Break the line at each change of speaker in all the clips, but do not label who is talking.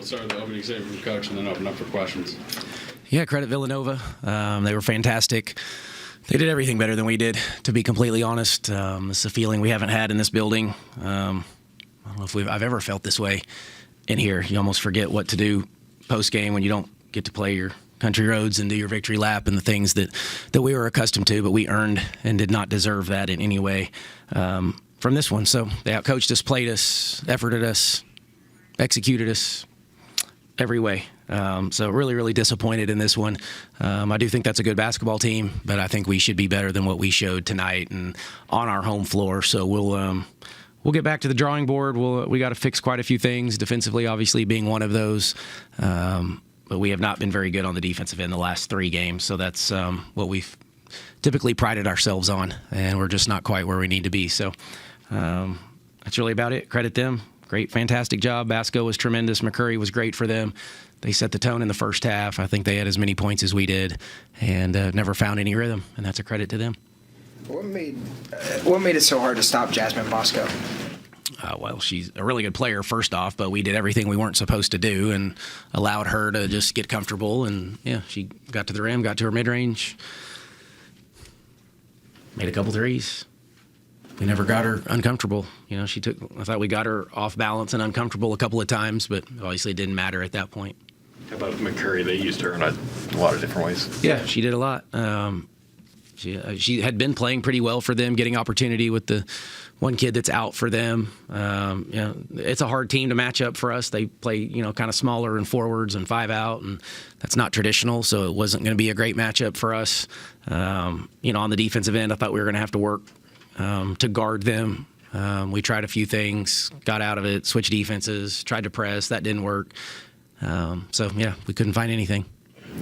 We'll start with the opening statement from Coach and then open up for questions.
Yeah, credit Villanova. They were fantastic. They did everything better than we did, to be completely honest. It's a feeling we haven't had in this building. I don't know if I've ever felt this way in here. You almost forget what to do post-game when you don't get to play your country roads and do your victory lap and the things that we were accustomed to, but we earned and did not deserve that in any way from this one. So they outcoached us, played us, efforted us, executed us every way. So really, really disappointed in this one. I do think that's a good basketball team, but I think we should be better than what we showed tonight and on our home floor. So we'll get back to the drawing board. We got to fix quite a few things, defensively obviously being one of those. But we have not been very good on the defensive end the last 3 games. So that's what we've typically prided ourselves on, and we're just not quite where we need to be. So that's really about it. Credit them. Great, fantastic job. Basco was tremendous. McCurry was great for them. They set the tone in the first half. I think they had as many points as we did and never found any rhythm, and that's a credit to them.
What made it so hard to stop Jasmine Bosco?
Well, she's a really good player, first off, but we did everything we weren't supposed to do and allowed her to just get comfortable. And, yeah, she got to the rim, got to her mid-range, made a couple threes. We never got her uncomfortable. You know, I thought we got her off balance and uncomfortable a couple of times, but obviously it didn't matter at that point.
How about McCurry? They used her in a lot of different ways.
Yeah, she did a lot. She had been playing pretty well for them, getting opportunity with the one kid that's out for them. It's a hard team to match up for us. They play, kind of smaller and forwards and 5 out, and that's not traditional, so it wasn't going to be a great matchup for us. On the defensive end, I thought we were going to have to work to guard them. We tried a few things, got out of it, switched defenses, tried to press. That didn't work. We couldn't find anything.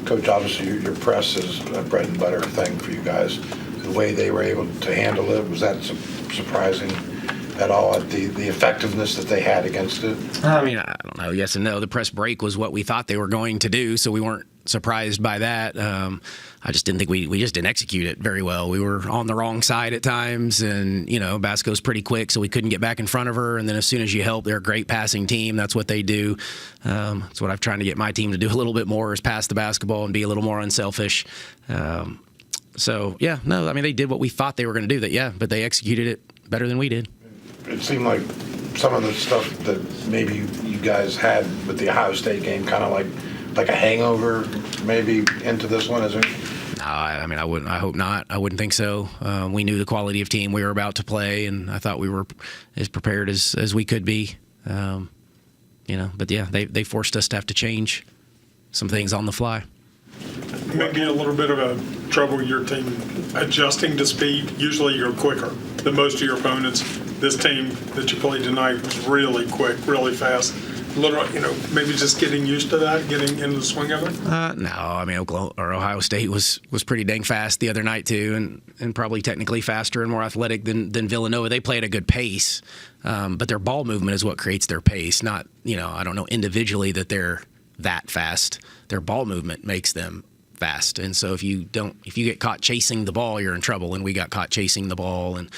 Coach, obviously your press is a bread and butter thing for you guys. The way they were able to handle it, was that surprising at all at the effectiveness that they had against it?
I mean, I don't know. Yes and no. The press break was what we thought they were going to do, so we weren't surprised by that. I just didn't think we just didn't execute it very well. We were on the wrong side at times, and Basco's pretty quick, so we couldn't get back in front of her. And then as soon as you help, they're a great passing team. That's what they do. That's what I'm trying to get my team to do a little bit more, is pass the basketball and be a little more unselfish. They did what we thought they were going to do. But they executed it better than we did.
It seemed like some of the stuff that maybe you guys had with the Ohio State game, kind of like a hangover maybe into this one, isn't it?
No, I wouldn't. I hope not. I wouldn't think so. We knew the quality of team we were about to play, and I thought we were as prepared as we could be. They forced us to have to change some things on the fly.
Maybe a little bit of a trouble with your team adjusting to speed. Usually you're quicker than most of your opponents. This team that you played tonight was really quick, really fast. Maybe just getting used to that, getting into the swing of it?
Ohio State was pretty dang fast the other night too, and probably technically faster and more athletic than Villanova. They play at a good pace, but their ball movement is what creates their pace. Not, I don't know individually that they're that fast. Their ball movement makes them fast, and so if you get caught chasing the ball, you're in trouble. And we got caught chasing the ball, and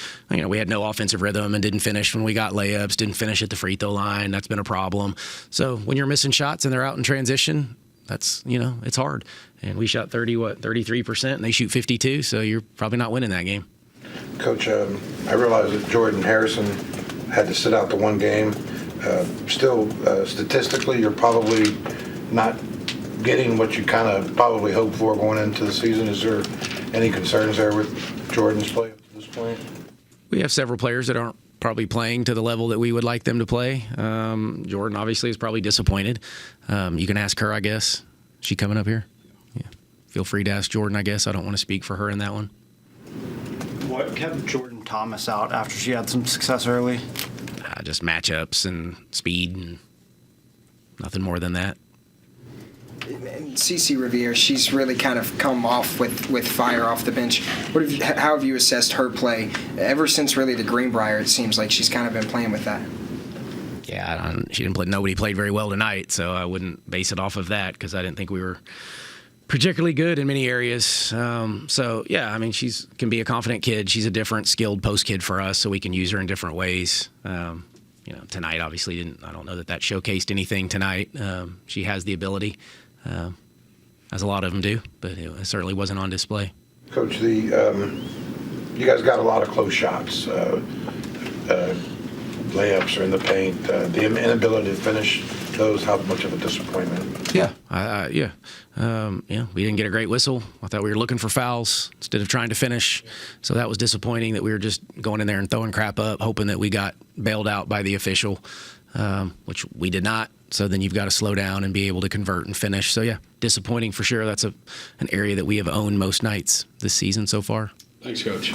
we had no offensive rhythm and didn't finish when we got layups, didn't finish at the free throw line. That's been a problem. So when you're missing shots and they're out in transition, that's it's hard. And we shot 33%, and they shoot 52. So you're probably not winning that game.
Coach, I realize that Jordan Harrison had to sit out the one game. Still, statistically, you're probably not getting what you kind of probably hoped for going into the season. Is there any concerns there with Jordan's play at this point?
We have several players that aren't probably playing to the level that we would like them to play. Jordan obviously is probably disappointed. You can ask her, I guess. Is she coming up here? Yeah. Feel free to ask Jordan, I guess. I don't want to speak for her in that one.
What kept Jordan Thomas out after she had some success early?
Just matchups and speed and nothing more than that.
Cece Riviere, she's really kind of come off with fire off the bench. How have you assessed her play? Ever since really the Greenbrier, it seems like she's kind of been playing with that.
Yeah, she didn't play. Nobody played very well tonight, so I wouldn't base it off of that because I didn't think we were particularly good in many areas. She can be a confident kid. She's a different skilled post kid for us, so we can use her in different ways. tonight obviously didn't. I don't know that showcased anything tonight. She has the ability, as a lot of them do, but it certainly wasn't on display.
Coach, you guys got a lot of close shots. Layups are in the paint. The inability to finish those, how much of a disappointment?
Yeah, we didn't get a great whistle. I thought we were looking for fouls instead of trying to finish. So that was disappointing that we were just going in there and throwing crap up, hoping that we got bailed out by the official, which we did not. So then you've got to slow down and be able to convert and finish. So, yeah, disappointing for sure. That's an area that we have owned most nights this season so far.
Thanks, Coach.